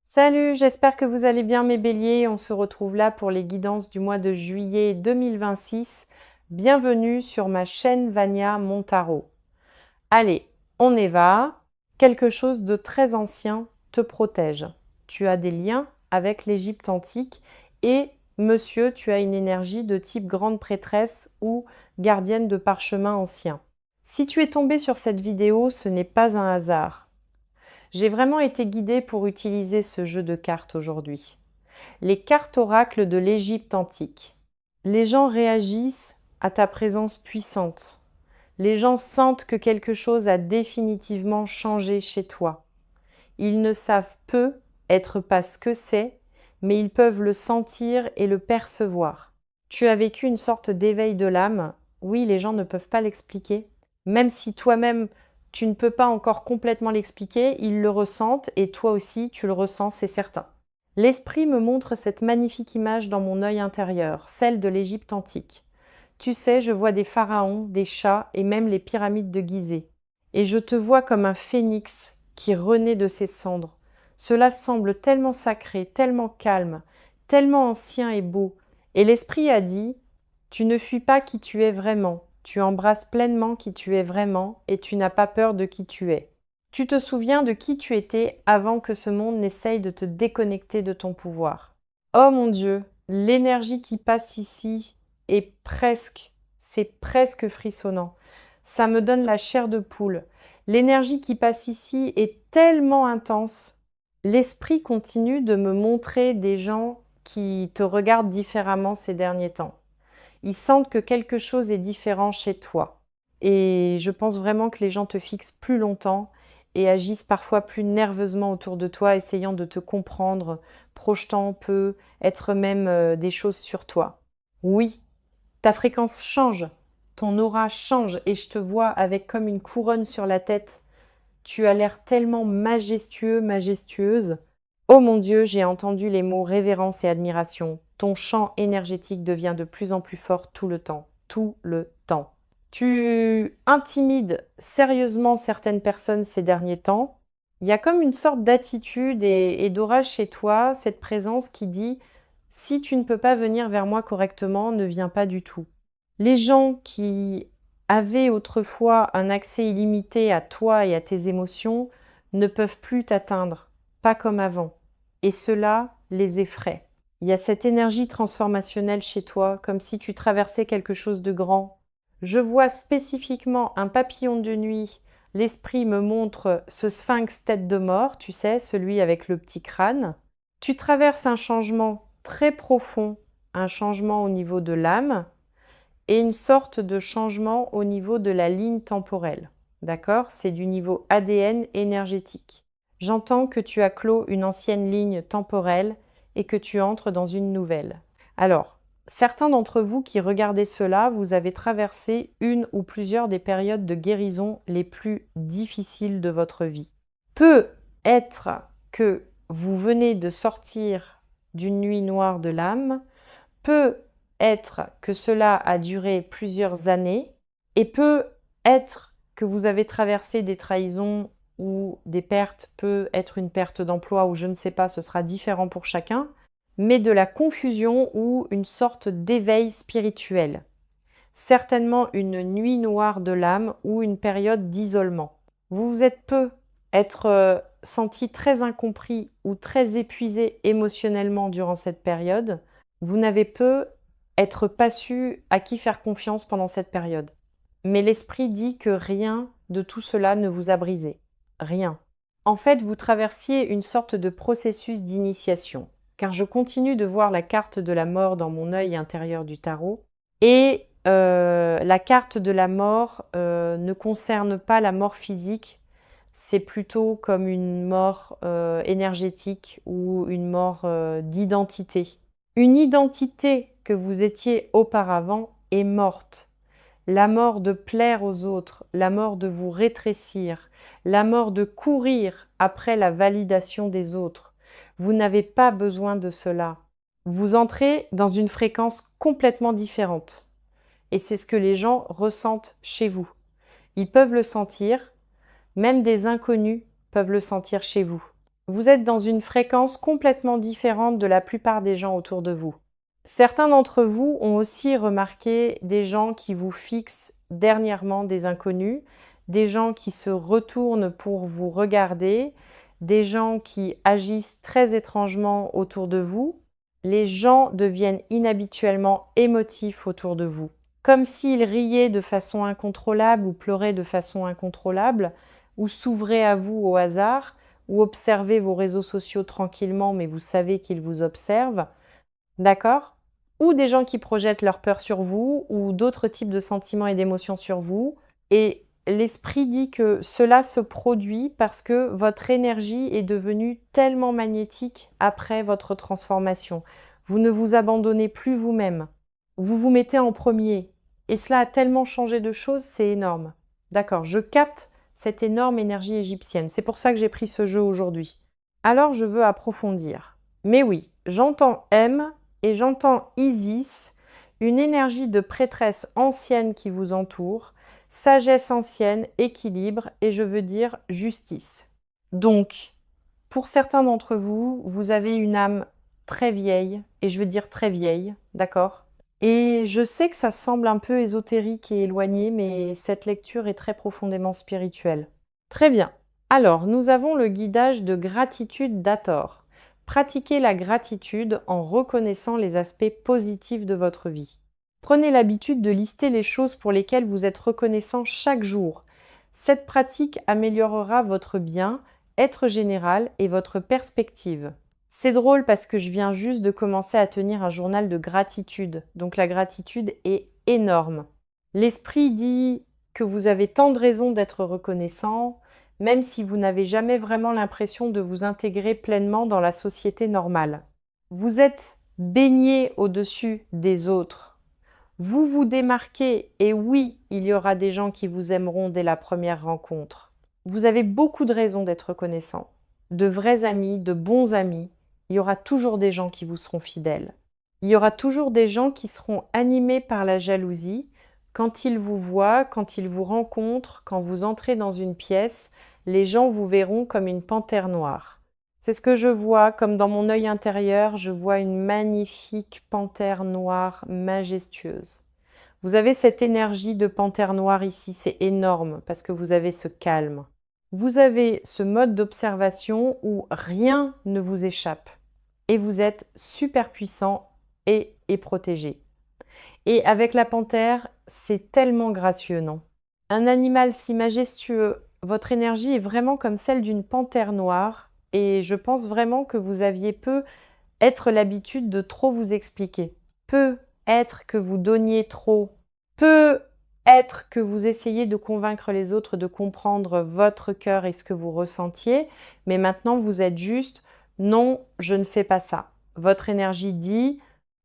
Salut, j'espère que vous allez bien mes béliers. On se retrouve là pour les guidances du mois de juillet 2026. Bienvenue sur ma chaîne Vania Montaro. Allez, on y va. Quelque chose de très ancien te protège. Tu as des liens avec l'Égypte antique et monsieur, tu as une énergie de type grande prêtresse ou gardienne de parchemin ancien. Si tu es tombé sur cette vidéo, ce n'est pas un hasard. J'ai vraiment été guidée pour utiliser ce jeu de cartes aujourd'hui. Les cartes oracles de l'Égypte antique. Les gens réagissent à ta présence puissante. Les gens sentent que quelque chose a définitivement changé chez toi. Ils ne savent peu être pas ce que c'est, mais ils peuvent le sentir et le percevoir. Tu as vécu une sorte d'éveil de l'âme. Oui, les gens ne peuvent pas l'expliquer. Même si toi-même, tu ne peux pas encore complètement l'expliquer, ils le ressentent et toi aussi, tu le ressens, c'est certain. L'esprit me montre cette magnifique image dans mon œil intérieur, celle de l'Égypte antique. Tu sais, je vois des pharaons, des chats et même les pyramides de Gizeh. Et je te vois comme un phénix qui renaît de ses cendres. Cela semble tellement sacré, tellement calme, tellement ancien et beau. Et l'esprit a dit, tu ne fuis pas qui tu es vraiment, tu embrasses pleinement qui tu es vraiment et tu n'as pas peur de qui tu es. Tu te souviens de qui tu étais avant que ce monde n'essaye de te déconnecter de ton pouvoir. Oh mon Dieu, l'énergie qui passe ici est c'est presque frissonnant. Ça me donne la chair de poule. L'énergie qui passe ici est tellement intense. L'esprit continue de me montrer des gens qui te regardent différemment ces derniers temps. Ils sentent que quelque chose est différent chez toi. Et je pense vraiment que les gens te fixent plus longtemps et agissent parfois plus nerveusement autour de toi, essayant de te comprendre, projetant peu, être même des choses sur toi. Oui, ta fréquence change, ton aura change et je te vois avec comme une couronne sur la tête. Tu as l'air tellement majestueux, majestueuse. Oh mon Dieu, j'ai entendu les mots révérence et admiration. Ton champ énergétique devient de plus en plus fort tout le temps. Tout le temps. Tu intimides sérieusement certaines personnes ces derniers temps. Il y a comme une sorte d'attitude et d'aura chez toi, cette présence qui dit si tu ne peux pas venir vers moi correctement, ne viens pas du tout. Les gens qui avaient autrefois un accès illimité à toi et à tes émotions ne peuvent plus t'atteindre, pas comme avant. Et cela les effraie. Il y a cette énergie transformationnelle chez toi, comme si tu traversais quelque chose de grand. Je vois spécifiquement un papillon de nuit. L'esprit me montre ce sphinx tête de mort, tu sais, celui avec le petit crâne. Tu traverses un changement très profond, un changement au niveau de l'âme et une sorte de changement au niveau de la ligne temporelle. D'accord? C'est du niveau ADN énergétique. J'entends que tu as clos une ancienne ligne temporelle et que tu entres dans une nouvelle. Alors, certains d'entre vous qui regardez cela, vous avez traversé une ou plusieurs des périodes de guérison les plus difficiles de votre vie. Peut être que vous venez de sortir d'une nuit noire de l'âme, peut être que cela a duré plusieurs années et peut être que vous avez traversé des trahisons ou des pertes, peut être une perte d'emploi ou je ne sais pas, ce sera différent pour chacun, mais de la confusion ou une sorte d'éveil spirituel. Certainement une nuit noire de l'âme ou une période d'isolement. Vous vous êtes peu être senti très incompris ou très épuisé émotionnellement durant cette période. Vous n'avez peu être pas su à qui faire confiance pendant cette période. Mais l'esprit dit que rien de tout cela ne vous a brisé. Rien. En fait, vous traversiez une sorte de processus d'initiation, car je continue de voir la carte de la mort dans mon œil intérieur du tarot, et la carte de la mort ne concerne pas la mort physique, c'est plutôt comme une mort énergétique ou une mort d'identité. Une identité que vous étiez auparavant est morte. La mort de plaire aux autres, la mort de vous rétrécir, la mort de courir après la validation des autres. Vous n'avez pas besoin de cela. Vous entrez dans une fréquence complètement différente. Et c'est ce que les gens ressentent chez vous. Ils peuvent le sentir, même des inconnus peuvent le sentir chez vous. Vous êtes dans une fréquence complètement différente de la plupart des gens autour de vous. Certains d'entre vous ont aussi remarqué des gens qui vous fixent dernièrement des inconnus, des gens qui se retournent pour vous regarder, des gens qui agissent très étrangement autour de vous. Les gens deviennent inhabituellement émotifs autour de vous, comme s'ils riaient de façon incontrôlable ou pleuraient de façon incontrôlable, ou s'ouvraient à vous au hasard, ou observaient vos réseaux sociaux tranquillement, mais vous savez qu'ils vous observent. D'accord? Ou des gens qui projettent leur peur sur vous, ou d'autres types de sentiments et d'émotions sur vous. Et l'esprit dit que cela se produit parce que votre énergie est devenue tellement magnétique après votre transformation. Vous ne vous abandonnez plus vous-même. Vous vous mettez en premier. Et cela a tellement changé de choses, c'est énorme. D'accord, je capte cette énorme énergie égyptienne. C'est pour ça que j'ai pris ce jeu aujourd'hui. Alors je veux approfondir. Mais oui, j'entends M et j'entends Isis, une énergie de prêtresse ancienne qui vous entoure, sagesse ancienne, équilibre et je veux dire justice. Donc, pour certains d'entre vous, vous avez une âme très vieille, et je veux dire très vieille, d'accord? Et je sais que ça semble un peu ésotérique et éloigné, mais cette lecture est très profondément spirituelle. Très bien. Alors, nous avons le guidage de gratitude d'Hathor. Pratiquez la gratitude en reconnaissant les aspects positifs de votre vie. Prenez l'habitude de lister les choses pour lesquelles vous êtes reconnaissant chaque jour. Cette pratique améliorera votre bien-être général et votre perspective. C'est drôle parce que je viens juste de commencer à tenir un journal de gratitude, donc la gratitude est énorme. L'esprit dit que vous avez tant de raisons d'être reconnaissant, même si vous n'avez jamais vraiment l'impression de vous intégrer pleinement dans la société normale. Vous êtes baigné au-dessus des autres. Vous vous démarquez et oui, il y aura des gens qui vous aimeront dès la première rencontre. Vous avez beaucoup de raisons d'être reconnaissant. De vrais amis, de bons amis, il y aura toujours des gens qui vous seront fidèles. Il y aura toujours des gens qui seront animés par la jalousie. Quand ils vous voient, quand ils vous rencontrent, quand vous entrez dans une pièce, les gens vous verront comme une panthère noire. C'est ce que je vois, comme dans mon œil intérieur, je vois une magnifique panthère noire majestueuse. Vous avez cette énergie de panthère noire ici, c'est énorme parce que vous avez ce calme. Vous avez ce mode d'observation où rien ne vous échappe et vous êtes super puissant et protégé. Et avec la panthère, c'est tellement gracieux, non? Un animal si majestueux, votre énergie est vraiment comme celle d'une panthère noire et je pense vraiment que vous aviez peu être l'habitude de trop vous expliquer. Peut être que vous donniez trop. Peut être que vous essayez de convaincre les autres de comprendre votre cœur et ce que vous ressentiez, mais maintenant vous êtes juste non, je ne fais pas ça. Votre énergie dit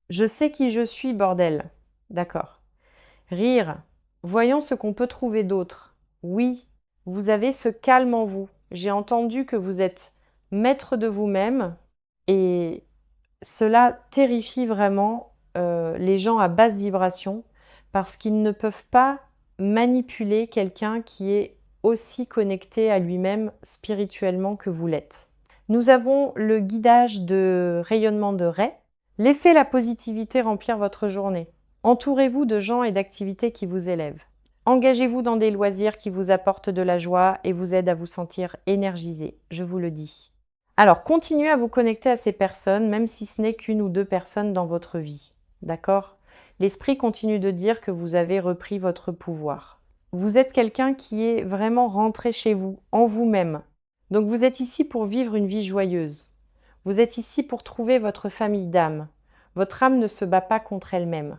je sais qui je suis, bordel. D'accord. Rire. Voyons ce qu'on peut trouver d'autre. Oui, vous avez ce calme en vous. J'ai entendu que vous êtes maître de vous-même et cela terrifie vraiment les gens à basse vibration parce qu'ils ne peuvent pas manipuler quelqu'un qui est aussi connecté à lui-même spirituellement que vous l'êtes. Nous avons le guidage de rayonnement de Ray. Laissez la positivité remplir votre journée. Entourez-vous de gens et d'activités qui vous élèvent. Engagez-vous dans des loisirs qui vous apportent de la joie et vous aident à vous sentir énergisé, je vous le dis. Alors, continuez à vous connecter à ces personnes, même si ce n'est qu'une ou deux personnes dans votre vie. D'accord? L'esprit continue de dire que vous avez repris votre pouvoir. Vous êtes quelqu'un qui est vraiment rentré chez vous, en vous-même. Donc vous êtes ici pour vivre une vie joyeuse. Vous êtes ici pour trouver votre famille d'âme. Votre âme ne se bat pas contre elle-même.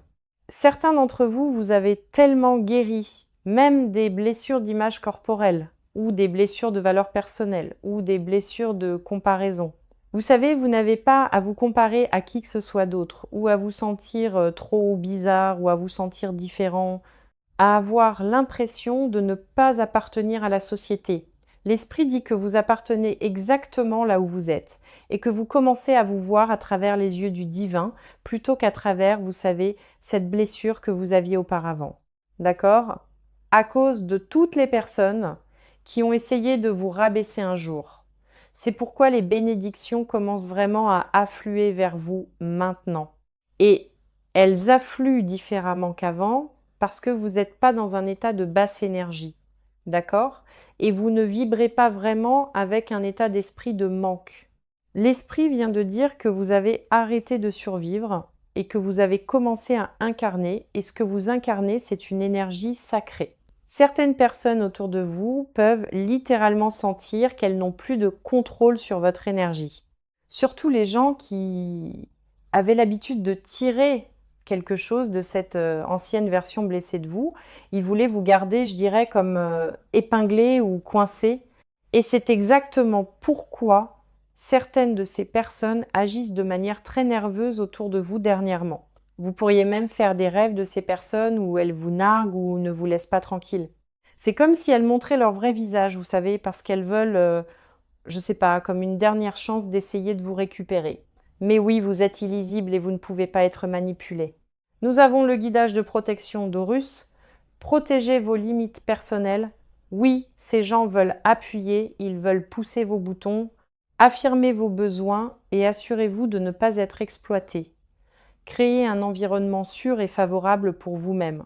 Certains d'entre vous, vous avez tellement guéri, même des blessures d'image corporelle, ou des blessures de valeur personnelle, ou des blessures de comparaison. Vous savez, vous n'avez pas à vous comparer à qui que ce soit d'autre, ou à vous sentir trop bizarre, ou à vous sentir différent, à avoir l'impression de ne pas appartenir à la société. L'esprit dit que vous appartenez exactement là où vous êtes, et que vous commencez à vous voir à travers les yeux du divin, plutôt qu'à travers, vous savez, cette blessure que vous aviez auparavant. D'accord? À cause de toutes les personnes qui ont essayé de vous rabaisser un jour. C'est pourquoi les bénédictions commencent vraiment à affluer vers vous maintenant. Et elles affluent différemment qu'avant parce que vous n'êtes pas dans un état de basse énergie. D'accord? Et vous ne vibrez pas vraiment avec un état d'esprit de manque. L'esprit vient de dire que vous avez arrêté de survivre et que vous avez commencé à incarner, et ce que vous incarnez, c'est une énergie sacrée. Certaines personnes autour de vous peuvent littéralement sentir qu'elles n'ont plus de contrôle sur votre énergie. Surtout les gens qui avaient l'habitude de tirer quelque chose de cette ancienne version blessée de vous. Ils voulaient vous garder, je dirais, comme épinglé ou coincé. Et c'est exactement pourquoi certaines de ces personnes agissent de manière très nerveuse autour de vous dernièrement. Vous pourriez même faire des rêves de ces personnes où elles vous narguent ou ne vous laissent pas tranquille. C'est comme si elles montraient leur vrai visage, vous savez, parce qu'elles veulent, je sais pas, comme une dernière chance d'essayer de vous récupérer. Mais oui, vous êtes illisible et vous ne pouvez pas être manipulé. Nous avons le guidage de protection d'Horus. Protégez vos limites personnelles. Oui, ces gens veulent appuyer, ils veulent pousser vos boutons. Affirmez vos besoins et assurez-vous de ne pas être exploité. Créez un environnement sûr et favorable pour vous-même.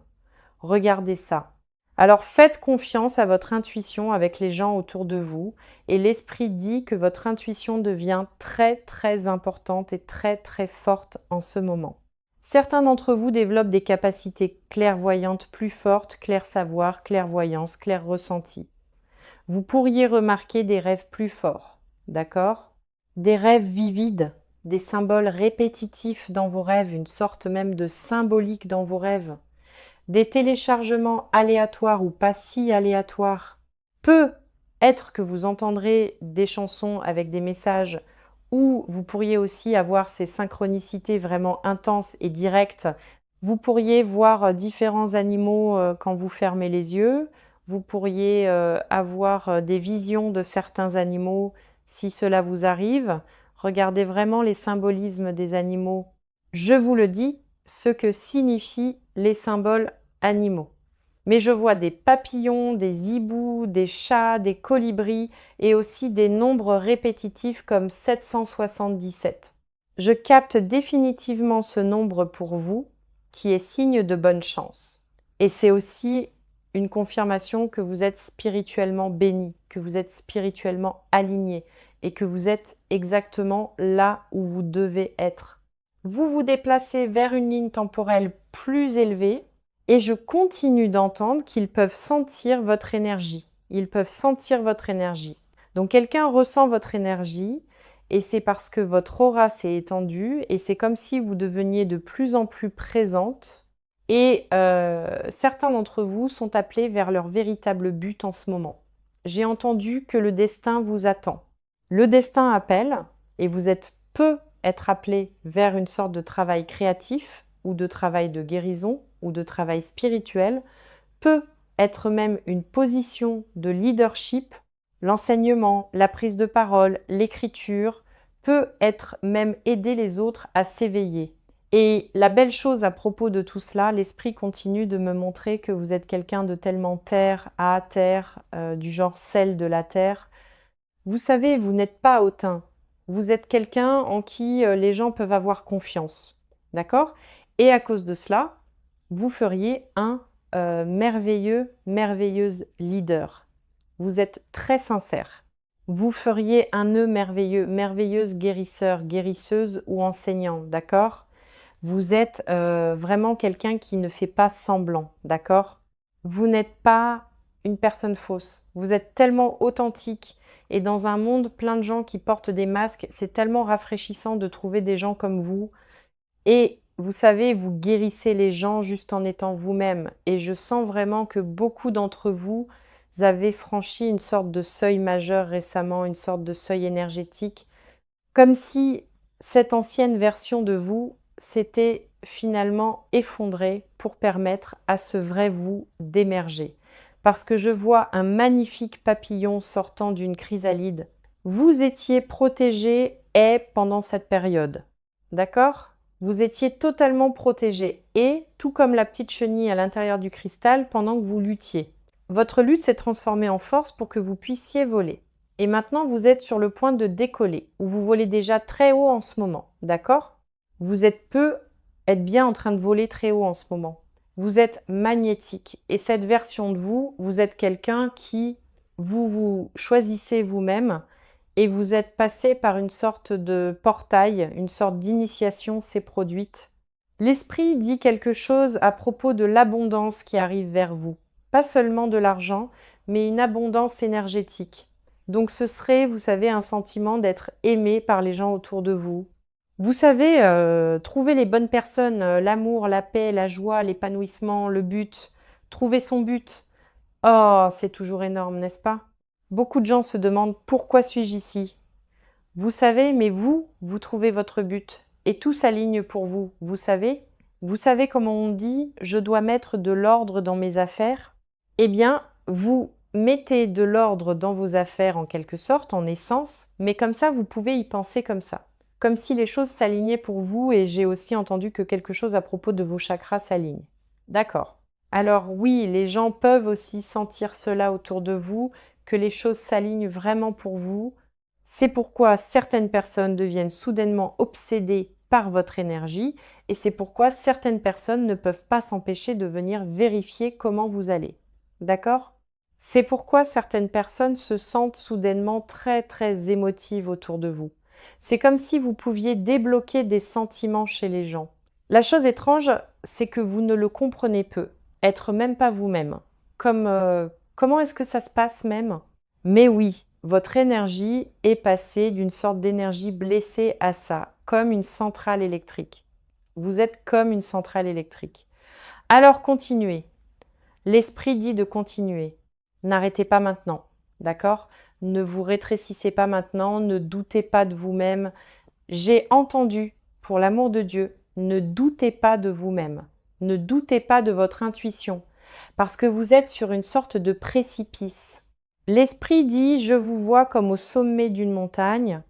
Regardez ça. Alors faites confiance à votre intuition avec les gens autour de vous et l'esprit dit que votre intuition devient très très importante et très très forte en ce moment. Certains d'entre vous développent des capacités clairvoyantes plus fortes, clair savoir, clairvoyance, clair ressenti. Vous pourriez remarquer des rêves plus forts, d'accord? Des rêves vivides, des symboles répétitifs dans vos rêves, une sorte même de symbolique dans vos rêves. Des téléchargements aléatoires ou pas si aléatoires. Peut être que vous entendrez des chansons avec des messages ou vous pourriez aussi avoir ces synchronicités vraiment intenses et directes. Vous pourriez voir différents animaux quand vous fermez les yeux. Vous pourriez avoir des visions de certains animaux si cela vous arrive. Regardez vraiment les symbolismes des animaux. Je vous le dis, ce que signifient les symboles animaux. Mais je vois des papillons, des hiboux, des chats, des colibris et aussi des nombres répétitifs comme 777. Je capte définitivement ce nombre pour vous, qui est signe de bonne chance. Et c'est aussi une confirmation que vous êtes spirituellement béni, que vous êtes spirituellement aligné et que vous êtes exactement là où vous devez être. Vous vous déplacez vers une ligne temporelle plus élevée et je continue d'entendre qu'ils peuvent sentir votre énergie. Ils peuvent sentir votre énergie. Donc quelqu'un ressent votre énergie et c'est parce que votre aura s'est étendue et c'est comme si vous deveniez de plus en plus présente et certains d'entre vous sont appelés vers leur véritable but en ce moment. J'ai entendu que le destin vous attend. Le destin appelle et vous peut être appelé vers une sorte de travail créatif ou de travail de guérison ou de travail spirituel, peut être même une position de leadership, l'enseignement, la prise de parole, l'écriture, peut être même aider les autres à s'éveiller. Et la belle chose à propos de tout cela, l'esprit continue de me montrer que vous êtes quelqu'un de tellement terre à terre, du genre sel de la terre. Vous savez, vous n'êtes pas hautain. Vous êtes quelqu'un en qui les gens peuvent avoir confiance. D'accord? Et à cause de cela, vous feriez un merveilleuse leader. Vous êtes très sincère. Vous feriez un nœud merveilleux, merveilleuse guérisseur, guérisseuse ou enseignant, d'accord? Vous êtes vraiment quelqu'un qui ne fait pas semblant, d'accord? Vous n'êtes pas une personne fausse. Vous êtes tellement authentique et dans un monde plein de gens qui portent des masques, c'est tellement rafraîchissant de trouver des gens comme vous. Et vous savez, vous guérissez les gens juste en étant vous-même. Et je sens vraiment que beaucoup d'entre vous avez franchi une sorte de seuil majeur récemment, une sorte de seuil énergétique, comme si cette ancienne version de vous s'était finalement effondrée pour permettre à ce vrai vous d'émerger. Parce que je vois un magnifique papillon sortant d'une chrysalide. Vous étiez protégé pendant cette période. D'accord ? Vous étiez totalement protégé et, tout comme la petite chenille à l'intérieur du cristal, pendant que vous luttiez. Votre lutte s'est transformée en force pour que vous puissiez voler. Et maintenant, vous êtes sur le point de décoller, ou vous volez déjà très haut en ce moment, d'accord? Vous êtes bien en train de voler très haut en ce moment. Vous êtes magnétique, et cette version de vous, vous êtes quelqu'un qui, vous choisissez vous-même, et vous êtes passé par une sorte de portail, une sorte d'initiation s'est produite. L'esprit dit quelque chose à propos de l'abondance qui arrive vers vous. Pas seulement de l'argent, mais une abondance énergétique. Donc ce serait, vous savez, un sentiment d'être aimé par les gens autour de vous. Vous savez, trouver les bonnes personnes, l'amour, la paix, la joie, l'épanouissement, le but, trouver son but. Oh, c'est toujours énorme, n'est-ce pas? Beaucoup de gens se demandent pourquoi suis-je ici? Vous savez, mais vous trouvez votre but et tout s'aligne pour vous, vous savez? Vous savez comment on dit je dois mettre de l'ordre dans mes affaires? Eh bien, vous mettez de l'ordre dans vos affaires en quelque sorte, en essence, mais comme ça, vous pouvez y penser comme ça. Comme si les choses s'alignaient pour vous et j'ai aussi entendu que quelque chose à propos de vos chakras s'aligne. D'accord. Alors oui, les gens peuvent aussi sentir cela autour de vous, que les choses s'alignent vraiment pour vous. C'est pourquoi certaines personnes deviennent soudainement obsédées par votre énergie et c'est pourquoi certaines personnes ne peuvent pas s'empêcher de venir vérifier comment vous allez. D'accord? C'est pourquoi certaines personnes se sentent soudainement très très émotives autour de vous. C'est comme si vous pouviez débloquer des sentiments chez les gens. La chose étrange, c'est que vous ne le comprenez peu, être même pas vous-même. Comment est-ce que ça se passe même? Mais oui, votre énergie est passée d'une sorte d'énergie blessée à ça, comme une centrale électrique. Vous êtes comme une centrale électrique. Alors continuez. L'esprit dit de continuer. N'arrêtez pas maintenant, d'accord? Ne vous rétrécissez pas maintenant, ne doutez pas de vous-même. J'ai entendu, pour l'amour de Dieu, ne doutez pas de vous-même. Ne doutez pas de votre intuition, parce que vous êtes sur une sorte de précipice. L'esprit dit, je vous vois comme au sommet d'une montagne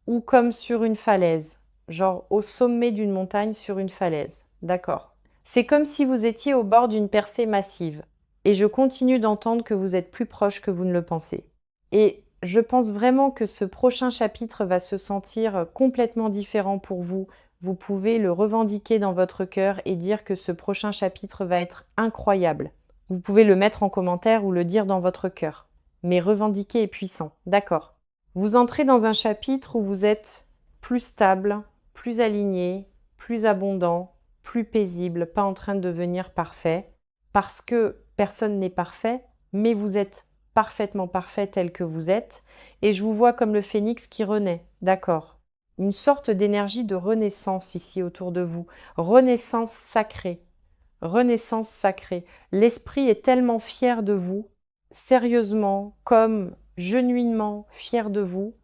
ou comme sur une falaise, genre au sommet d'une montagne sur une falaise. D'accord. C'est comme si vous étiez au bord d'une percée massive. Et je continue d'entendre que vous êtes plus proche que vous ne le pensez. Et je pense vraiment que ce prochain chapitre va se sentir complètement différent pour vous. Vous pouvez le revendiquer dans votre cœur et dire que ce prochain chapitre va être incroyable. Vous pouvez le mettre en commentaire ou le dire dans votre cœur. Mais revendiquer est puissant, d'accord. Vous entrez dans un chapitre où vous êtes plus stable, plus aligné, plus abondant, plus paisible, pas en train de devenir parfait, parce que personne n'est parfait, mais vous êtes parfaitement parfait tel que vous êtes, et je vous vois comme le phénix qui renaît, d'accord. Une sorte d'énergie de renaissance ici autour de vous, renaissance sacrée, renaissance sacrée. L'esprit est tellement fier de vous, sérieusement, comme genuinement fier de vous,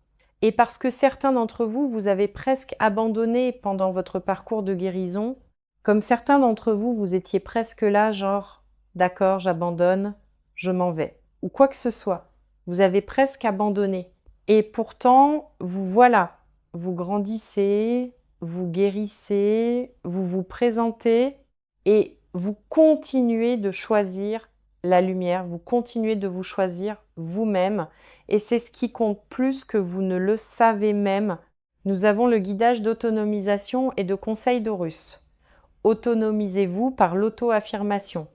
et parce que certains d'entre vous, vous avez presque abandonné pendant votre parcours de guérison, comme certains d'entre vous, vous étiez presque là, genre, d'accord, j'abandonne, je m'en vais, ou quoi que ce soit. Vous avez presque abandonné. Et pourtant, vous voilà, vous grandissez, vous guérissez, vous vous présentez, et vous continuez de choisir la lumière, vous continuez de vous choisir vous-même, et c'est ce qui compte plus que vous ne le savez même. Nous avons le guidage d'autonomisation et de conseil d'Horus. Autonomisez-vous par l'auto-affirmation.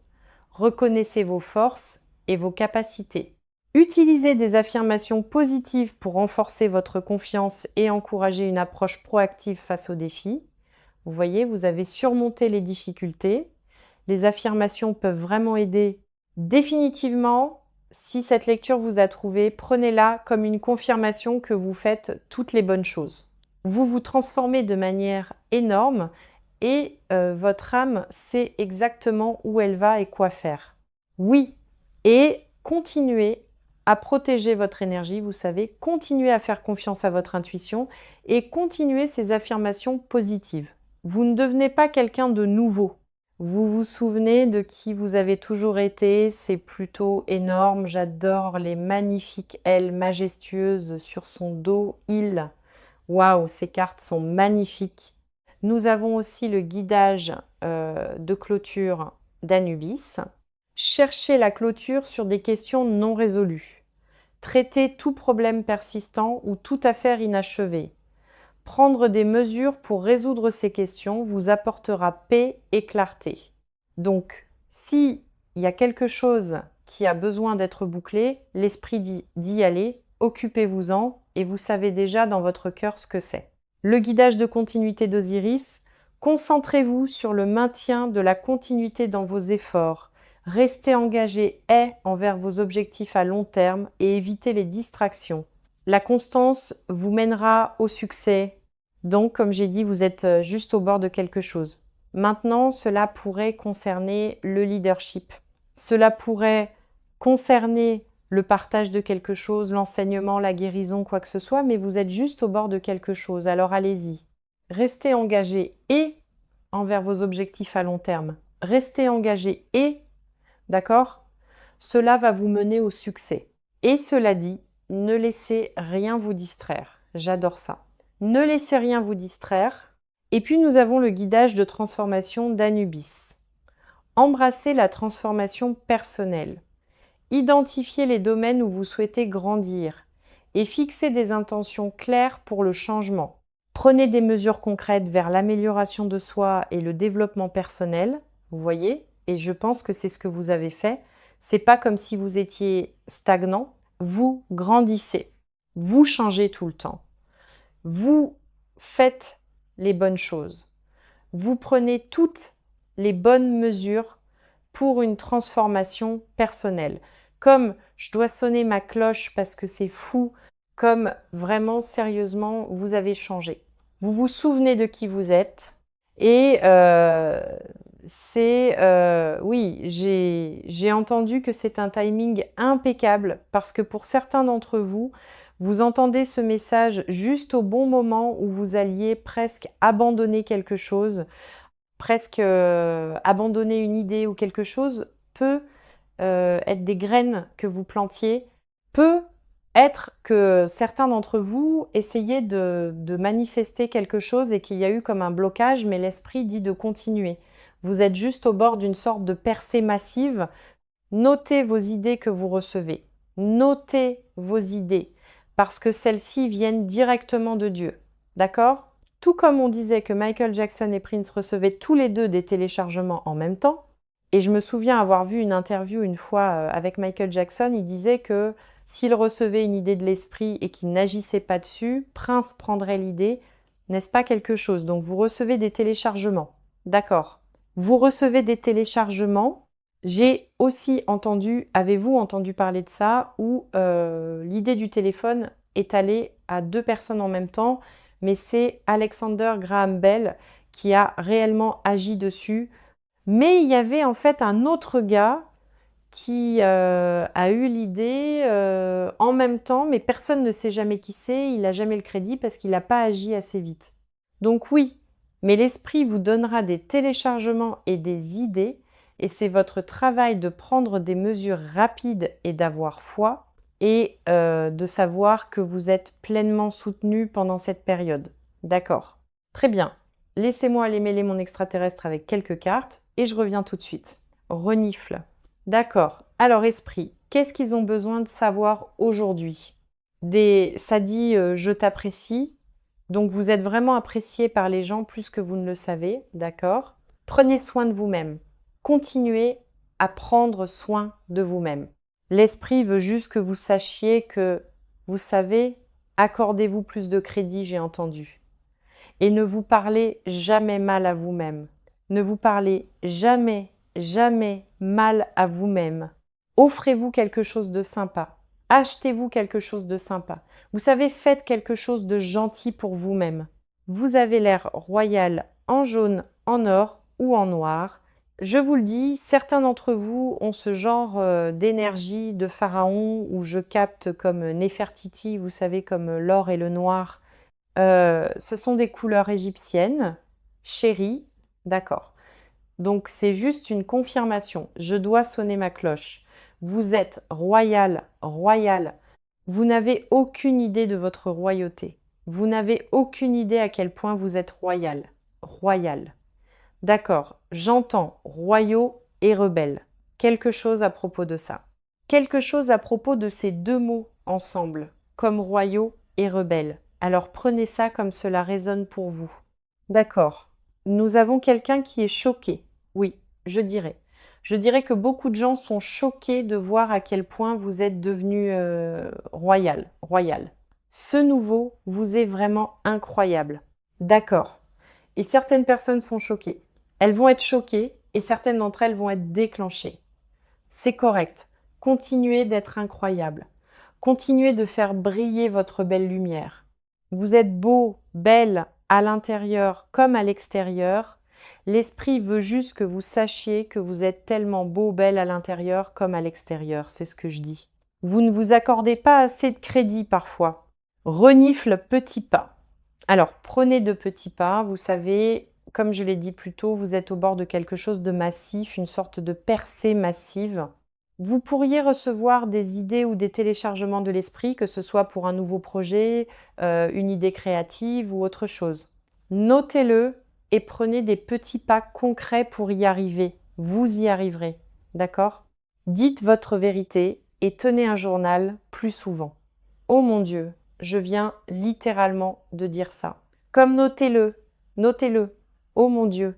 Reconnaissez vos forces et vos capacités. Utilisez des affirmations positives pour renforcer votre confiance et encourager une approche proactive face aux défis. Vous voyez, vous avez surmonté les difficultés. Les affirmations peuvent vraiment aider. Définitivement, si cette lecture vous a trouvé, prenez-la comme une confirmation que vous faites toutes les bonnes choses. Vous vous transformez de manière énorme et votre âme sait exactement où elle va et quoi faire. Oui, et continuez à protéger votre énergie, vous savez, continuez à faire confiance à votre intuition et continuez ces affirmations positives. Vous ne devenez pas quelqu'un de nouveau. Vous vous souvenez de qui vous avez toujours été, c'est plutôt énorme, j'adore les magnifiques ailes majestueuses sur son dos, il. Waouh, ces cartes sont magnifiques. Nous avons aussi le guidage de clôture d'Anubis. Cherchez la clôture sur des questions non résolues. Traiter tout problème persistant ou toute affaire inachevée. Prendre des mesures pour résoudre ces questions vous apportera paix et clarté. Donc, si il y a quelque chose qui a besoin d'être bouclé, l'esprit dit d'y aller, occupez-vous-en et vous savez déjà dans votre cœur ce que c'est. Le guidage de continuité d'Osiris, concentrez-vous sur le maintien de la continuité dans vos efforts. Restez engagé envers vos objectifs à long terme et évitez les distractions. La constance vous mènera au succès. Donc, comme j'ai dit, vous êtes juste au bord de quelque chose. Maintenant, cela pourrait concerner le leadership. Cela pourrait concerner le partage de quelque chose, l'enseignement, la guérison, quoi que ce soit, mais vous êtes juste au bord de quelque chose. Alors allez-y. Restez engagé envers vos objectifs à long terme. Restez engagé d'accord? Cela va vous mener au succès. Et cela dit, ne laissez rien vous distraire. J'adore ça. Ne laissez rien vous distraire. Et puis nous avons le guidage de transformation d'Anubis. Embrassez la transformation personnelle. Identifiez les domaines où vous souhaitez grandir et fixez des intentions claires pour le changement. Prenez des mesures concrètes vers l'amélioration de soi et le développement personnel. Vous voyez? Et je pense que c'est ce que vous avez fait. C'est pas comme si vous étiez stagnant. Vous grandissez. Vous changez tout le temps. Vous faites les bonnes choses. Vous prenez toutes les bonnes mesures pour une transformation personnelle. Comme je dois sonner ma cloche parce que c'est fou, comme vraiment sérieusement vous avez changé. Vous vous souvenez de qui vous êtes et oui, j'ai entendu que c'est un timing impeccable parce que pour certains d'entre vous, vous entendez ce message juste au bon moment où vous alliez presque abandonner quelque chose, presque abandonner une idée ou quelque chose peut être des graines que vous plantiez, peut être que certains d'entre vous essayaient de manifester quelque chose et qu'il y a eu comme un blocage, mais l'esprit dit de continuer. Vous êtes juste au bord d'une sorte de percée massive. Notez vos idées que vous recevez. Notez vos idées, parce que celles-ci viennent directement de Dieu. D'accord ? Tout comme on disait que Michael Jackson et Prince recevaient tous les deux des téléchargements en même temps, et je me souviens avoir vu une interview une fois avec Michael Jackson, il disait que s'il recevait une idée de l'esprit et qu'il n'agissait pas dessus, Prince prendrait l'idée. N'est-ce pas quelque chose? Donc vous recevez des téléchargements. D'accord. Vous recevez des téléchargements. J'ai aussi entendu, avez-vous entendu parler de ça, où l'idée du téléphone est allée à 2 personnes en même temps, mais c'est Alexander Graham Bell qui a réellement agi dessus. Mais il y avait en fait un autre gars qui a eu l'idée en même temps, mais personne ne sait jamais qui c'est, il n'a jamais le crédit parce qu'il n'a pas agi assez vite. Donc oui, mais l'esprit vous donnera des téléchargements et des idées, et c'est votre travail de prendre des mesures rapides et d'avoir foi, et de savoir que vous êtes pleinement soutenu pendant cette période. D'accord. Très bien. Laissez-moi aller mêler mon extraterrestre avec quelques cartes, et je reviens tout de suite. Renifle. D'accord. Alors esprit, qu'est-ce qu'ils ont besoin de savoir aujourd'hui? Ça dit je t'apprécie. Donc vous êtes vraiment apprécié par les gens plus que vous ne le savez, d'accord? Prenez soin de vous-même. Continuez à prendre soin de vous-même. L'esprit veut juste que vous sachiez que, vous savez, accordez-vous plus de crédit, j'ai entendu. Et ne vous parlez jamais mal à vous-même. Ne vous parlez jamais, jamais mal à vous-même. Offrez-vous quelque chose de sympa. Achetez-vous quelque chose de sympa. Vous savez, faites quelque chose de gentil pour vous-même. Vous avez l'air royal en jaune, en or ou en noir. Je vous le dis, certains d'entre vous ont ce genre d'énergie de pharaon où je capte comme Néfertiti, vous savez, comme l'or et le noir. Ce sont des couleurs égyptiennes, chéries, d'accord. Donc c'est juste une confirmation. Je dois sonner ma cloche. Vous êtes royal, royal. Vous n'avez aucune idée de votre royauté. Vous n'avez aucune idée à quel point vous êtes royal, royal. D'accord, j'entends royaux et rebelles. Quelque chose à propos de ça. Quelque chose à propos de ces deux mots ensemble, comme royaux et rebelles. Alors prenez ça comme cela résonne pour vous. D'accord. Nous avons quelqu'un qui est choqué. Oui, je dirais. Je dirais que beaucoup de gens sont choqués de voir à quel point vous êtes devenu royal. Ce nouveau vous est vraiment incroyable. D'accord. Et certaines personnes sont choquées. Elles vont être choquées et certaines d'entre elles vont être déclenchées. C'est correct. Continuez d'être incroyable. Continuez de faire briller votre belle lumière. Vous êtes beau, belle, à l'intérieur comme à l'extérieur. L'esprit veut juste que vous sachiez que vous êtes tellement beau, belle à l'intérieur comme à l'extérieur. C'est ce que je dis. Vous ne vous accordez pas assez de crédit parfois. Renifle petits pas. Alors, prenez de petits pas. Vous savez, comme je l'ai dit plus tôt, vous êtes au bord de quelque chose de massif, une sorte de percée massive. Vous pourriez recevoir des idées ou des téléchargements de l'esprit, que ce soit pour un nouveau projet, une idée créative ou autre chose. Notez-le et prenez des petits pas concrets pour y arriver. Vous y arriverez, d'accord? Dites votre vérité et tenez un journal plus souvent. Oh mon Dieu, je viens littéralement de dire ça. Comme notez-le, notez-le. Oh mon Dieu,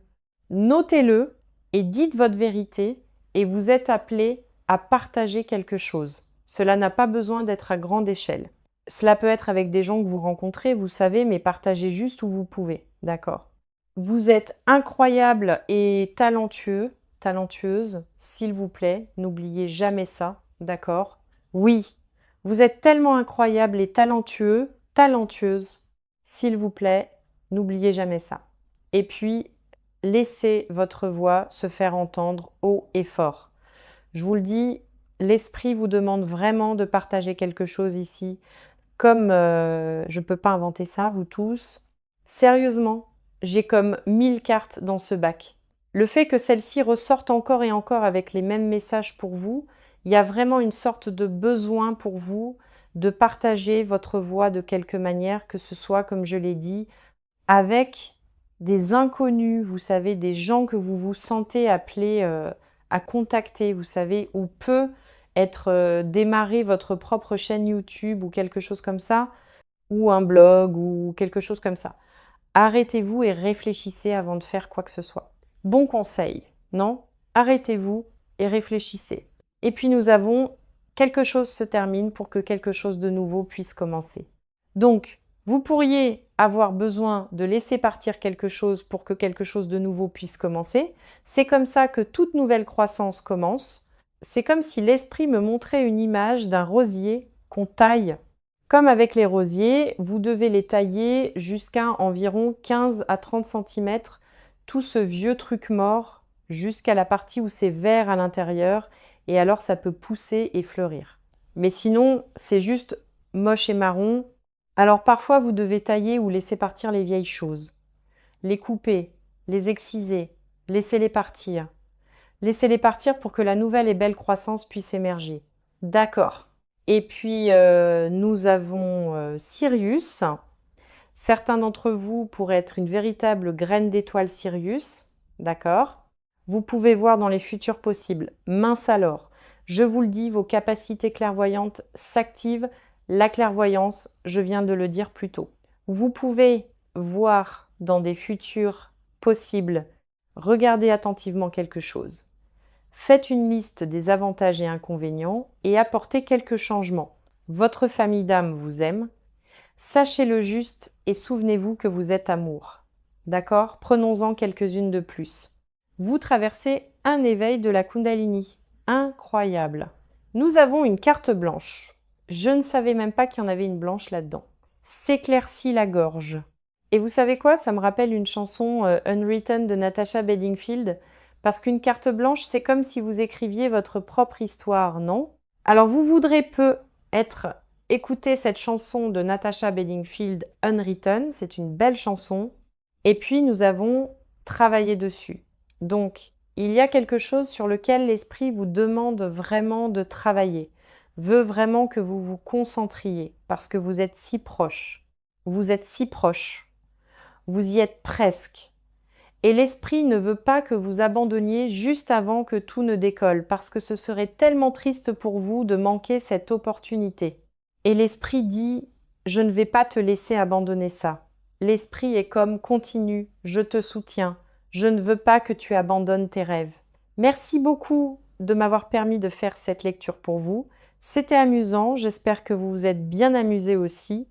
notez-le et dites votre vérité et vous êtes appelé à partager quelque chose. Cela n'a pas besoin d'être à grande échelle. Cela peut être avec des gens que vous rencontrez, vous savez, mais partagez juste où vous pouvez, d'accord? Vous êtes incroyable et talentueux, talentueuse, s'il vous plaît, n'oubliez jamais ça, d'accord? Oui, vous êtes tellement incroyable et talentueux, talentueuse, s'il vous plaît, n'oubliez jamais ça. Et puis, laissez votre voix se faire entendre haut et fort. Je vous le dis, l'esprit vous demande vraiment de partager quelque chose ici. Comme je ne peux pas inventer ça, vous tous, sérieusement, j'ai comme 1000 cartes dans ce bac. Le fait que celle-ci ressorte encore et encore avec les mêmes messages pour vous, il y a vraiment une sorte de besoin pour vous de partager votre voix de quelque manière, que ce soit, comme je l'ai dit, avec des inconnus, vous savez, des gens que vous vous sentez appelés à contacter, vous savez, ou peut être démarrer votre propre chaîne YouTube ou quelque chose comme ça, ou un blog ou quelque chose comme ça. Arrêtez-vous et réfléchissez avant de faire quoi que ce soit. Bon conseil, non? Arrêtez-vous et réfléchissez. Et puis nous avons quelque chose se termine pour que quelque chose de nouveau puisse commencer. Donc, vous pourriez avoir besoin de laisser partir quelque chose pour que quelque chose de nouveau puisse commencer. C'est comme ça que toute nouvelle croissance commence. C'est comme si l'esprit me montrait une image d'un rosier qu'on taille. Comme avec les rosiers, vous devez les tailler jusqu'à environ 15 à 30 cm, tout ce vieux truc mort, jusqu'à la partie où c'est vert à l'intérieur, et alors ça peut pousser et fleurir. Mais sinon, c'est juste moche et marron. Alors parfois, vous devez tailler ou laisser partir les vieilles choses. Les couper, les exciser, laissez-les partir. Laissez-les partir pour que la nouvelle et belle croissance puisse émerger. D'accord. Et puis, nous avons Sirius. Certains d'entre vous pourraient être une véritable graine d'étoile Sirius. D'accord. Vous pouvez voir dans les futurs possibles. Mince alors. Je vous le dis, vos capacités clairvoyantes s'activent. La clairvoyance, je viens de le dire plus tôt. Vous pouvez voir dans des futurs possibles. Regardez attentivement quelque chose. Faites une liste des avantages et inconvénients et apportez quelques changements. Votre famille d'âme vous aime. Sachez le juste et souvenez-vous que vous êtes amour. D'accord? Prenons-en quelques-unes de plus. Vous traversez un éveil de la Kundalini. Incroyable. Nous avons une carte blanche. Je ne savais même pas qu'il y en avait une blanche là-dedans. S'éclaircit la gorge. Et vous savez quoi? Ça me rappelle une chanson Unwritten de Natasha Bedingfield. Parce qu'une carte blanche, c'est comme si vous écriviez votre propre histoire, non? Alors vous voudrez écouter cette chanson de Natasha Bedingfield, Unwritten, c'est une belle chanson. Et puis nous avons travaillé dessus. Donc, il y a quelque chose sur lequel l'esprit vous demande vraiment de travailler, veut vraiment que vous vous concentriez, parce que vous êtes si proche. Vous êtes si proche. Vous y êtes presque. Et l'esprit ne veut pas que vous abandonniez juste avant que tout ne décolle, parce que ce serait tellement triste pour vous de manquer cette opportunité. Et l'esprit dit, je ne vais pas te laisser abandonner ça. L'esprit est comme continue, je te soutiens, je ne veux pas que tu abandonnes tes rêves. Merci beaucoup de m'avoir permis de faire cette lecture pour vous. C'était amusant, j'espère que vous vous êtes bien amusés aussi.